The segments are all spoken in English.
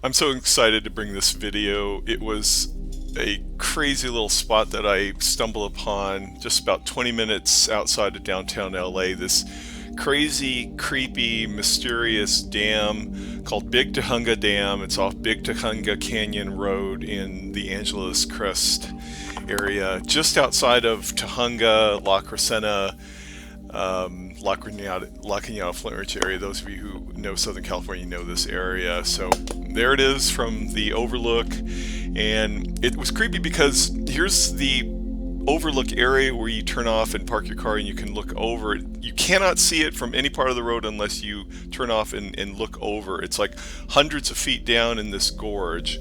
I'm so excited to bring this video. It was a crazy little spot that I stumbled upon just about 20 minutes outside of downtown LA. This crazy, creepy, mysterious dam called Big Tahunga Dam. It's off Big Tahunga Canyon Road in the Angeles Crest area, just outside of Tahunga, La Crescenta, La Cañada, Flint Ridge area. Those of you who know Southern California know this area. So there it is from the overlook. And it was creepy because here's the overlook area where you turn off and park your car and you can look over it. You cannot see it from any part of the road unless you turn off and look over. It's like hundreds of feet down in this gorge.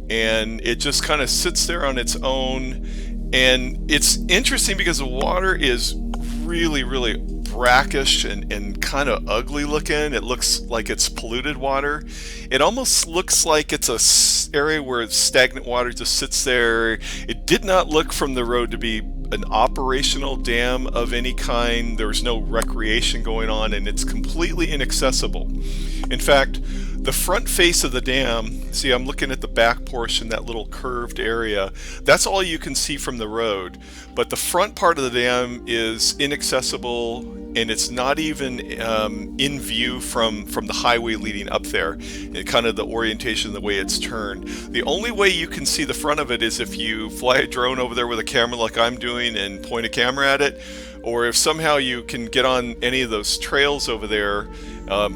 And it just kind of sits there on its own. And it's interesting because the water is really brackish and kind of ugly looking. It looks like it's polluted water. It almost looks like it's a area where stagnant water just sits there. It did not look from the road to be an operational dam of any kind. There's no recreation going on, and it's completely inaccessible. In fact, the front face of the dam, see, I'm looking at the back portion, that little curved area, that's all you can see from the road. But the front part of the dam is inaccessible, and it's not even in view from the highway leading up there, and kind of the orientation, the way it's turned. The only way you can see the front of it is if you fly a drone over there with a camera like I'm doing and point a camera at it, or if somehow you can get on any of those trails over there,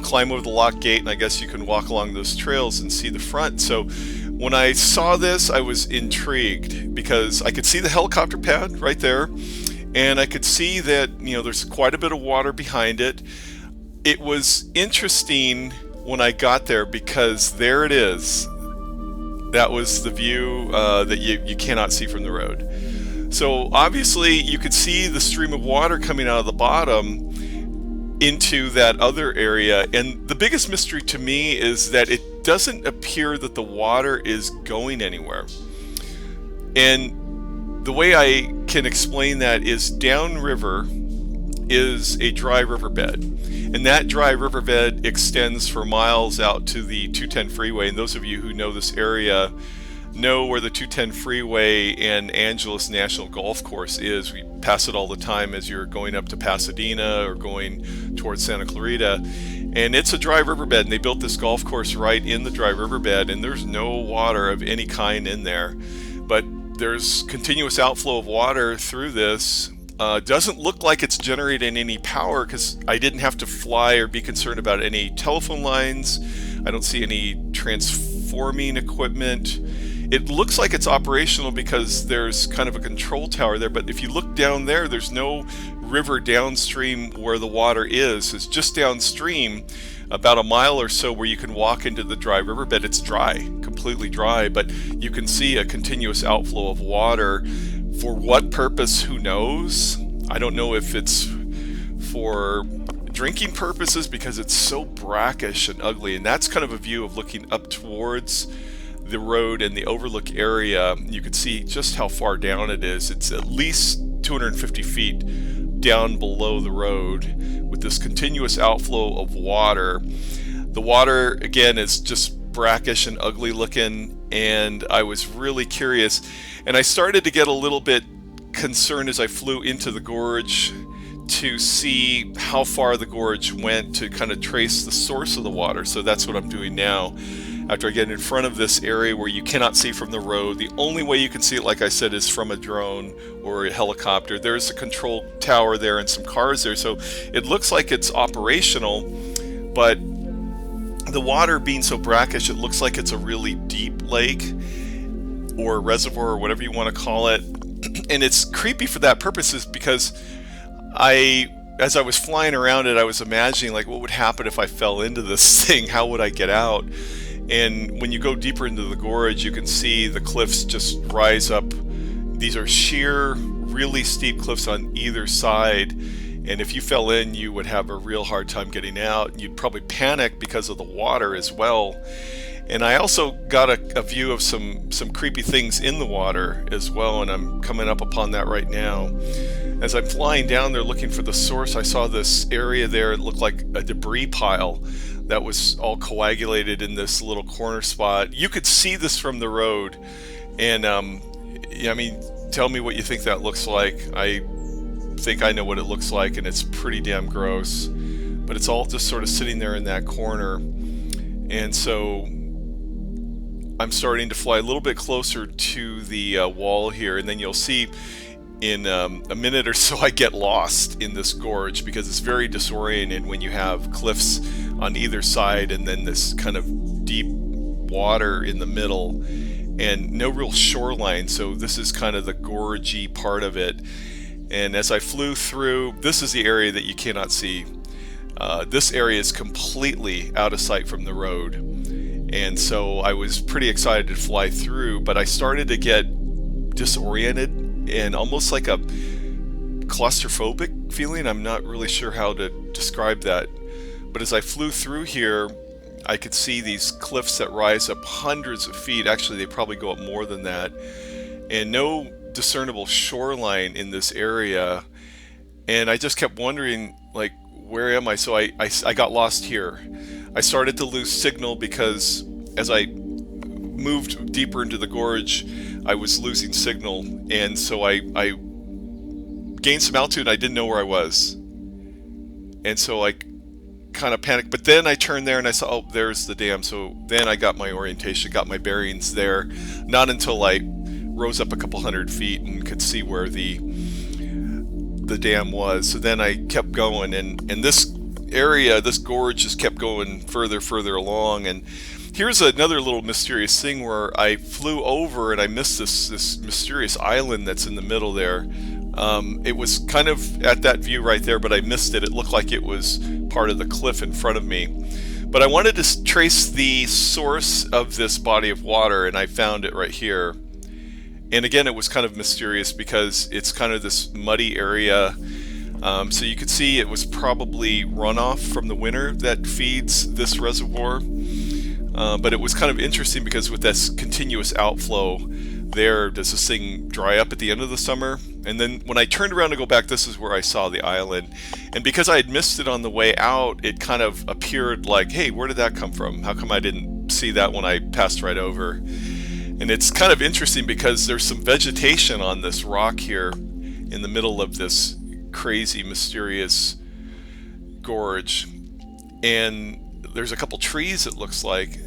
climb over the lock gate, and I guess you can walk along those trails and see the front. So when I saw this, I was intrigued because I could see the helicopter pad right there, and I could see that, there's quite a bit of water behind it. It was interesting when I got there because there it is. That was the view that you cannot see from the road. So obviously you could see the stream of water coming out of the bottom into that other area, and the biggest mystery to me is that it doesn't appear that the water is going anywhere. And the way I can explain that is downriver is a dry riverbed, and that dry riverbed extends for miles out to the 210 freeway. And those of you who know this area know where the 210 freeway and Angeles National Golf Course is. We pass it all the time as you're going up to Pasadena or going towards Santa Clarita. And it's a dry riverbed, and they built this golf course right in the dry riverbed, and there's no water of any kind in there. But there's continuous outflow of water through this. Doesn't look like it's generating any power because I didn't have to fly or be concerned about any telephone lines. I don't see any transforming equipment. It looks like it's operational because there's kind of a control tower there, but if you look down there, there's no river downstream where the water is. It's just downstream about a mile or so where you can walk into the dry riverbed. It's dry, completely dry, but you can see a continuous outflow of water. For what purpose, who knows? I don't know if it's for drinking purposes because it's so brackish and ugly, and that's kind of a view of looking up towards the road and the overlook area. You can see just how far down it is. It's at least 250 feet down below the road with this continuous outflow of water. The water, again, is just brackish and ugly looking, and I was really curious, and I started to get a little bit concerned as I flew into the gorge to see how far the gorge went to kind of trace the source of the water. So that's what I'm doing now. After I get in front of this area where you cannot see from the road, the only way you can see it, like I said, is from a drone or a helicopter. There's a control tower there and some cars there, so it looks like it's operational, but the water being so brackish, it looks like it's a really deep lake or reservoir or whatever you want to call it. And it's creepy for that purpose because as I was flying around it, I was imagining like what would happen if I fell into this thing. How would I get out? And when you go deeper into the gorge, you can see the cliffs just rise up. These are sheer, really steep cliffs on either side. And if you fell in, you would have a real hard time getting out. You'd probably panic because of the water as well. And I also got a view of some creepy things in the water as well, and I'm coming up upon that right now. As I'm flying down there looking for the source, I saw this area there. It looked like a debris pile that was all coagulated in this little corner spot. You could see this from the road, and yeah, I mean, tell me what you think that looks like. I think I know what it looks like, and it's pretty damn gross. But it's all just sort of sitting there in that corner, and so I'm starting to fly a little bit closer to the wall here, and then you'll see in a minute or so I get lost in this gorge because it's very disorienting when you have cliffs on either side and then this kind of deep water in the middle and no real shoreline. So this is kind of the gorgey part of it. And as I flew through, this is the area that you cannot see. This area is completely out of sight from the road. And so I was pretty excited to fly through, but I started to get disoriented and almost like a claustrophobic feeling. I'm not really sure how to describe that. But as I flew through here, I could see these cliffs that rise up hundreds of feet. Actually, they probably go up more than that. And no discernible shoreline in this area. And I just kept wondering, like, where am I? So I got lost here. I started to lose signal because as I moved deeper into the gorge, I was losing signal, and so I gained some altitude and I didn't know where I was, and so I kind of panicked. But then I turned there and I saw, oh, there's the dam. So then I got my orientation, got my bearings there. Not until I rose up a couple hundred feet and could see where the dam was. So then I kept going, and this area, this gorge, just kept going further along. And here's another little mysterious thing where I flew over and I missed this mysterious island that's in the middle there. It was kind of at that view right there, but I missed it. It looked like it was part of the cliff in front of me. But I wanted to trace the source of this body of water, and I found it right here. And again, it was kind of mysterious because it's kind of this muddy area. So you could see it was probably runoff from the winter that feeds this reservoir. But it was kind of interesting because with this continuous outflow there, does this thing dry up at the end of the summer? And then when I turned around to go back, this is where I saw the island. And because I had missed it on the way out, it kind of appeared like, hey, where did that come from? How come I didn't see that when I passed right over? And it's kind of interesting because there's some vegetation on this rock here in the middle of this crazy, mysterious gorge. And there's a couple trees, it looks like.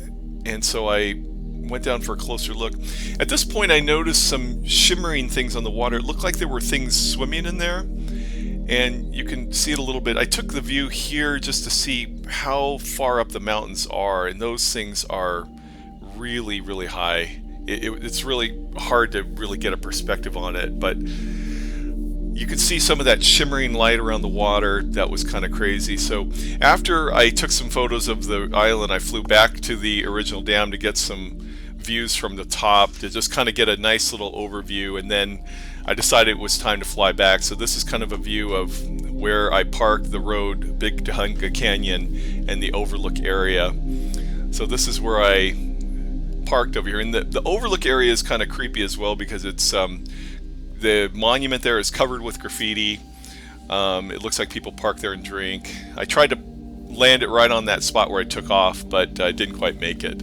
And so I went down for a closer look. At this point, I noticed some shimmering things on the water. It looked like there were things swimming in there, and you can see it a little bit. I took the view here just to see how far up the mountains are, and those things are really, really high. It's really hard to really get a perspective on it, but you could see some of that shimmering light around the water. That was kind of crazy. So after I took some photos of the island, I flew back to the original dam to get some views from the top to just kind of get a nice little overview, and then I decided it was time to fly back. So this is kind of a view of where I parked, the road, Big Tehunga Canyon, and the overlook area. So this is where I parked over here, and the overlook area is kind of creepy as well because it's the monument there is covered with graffiti. It looks like people park there and drink. I tried to land it right on that spot where I took off, but I didn't quite make it.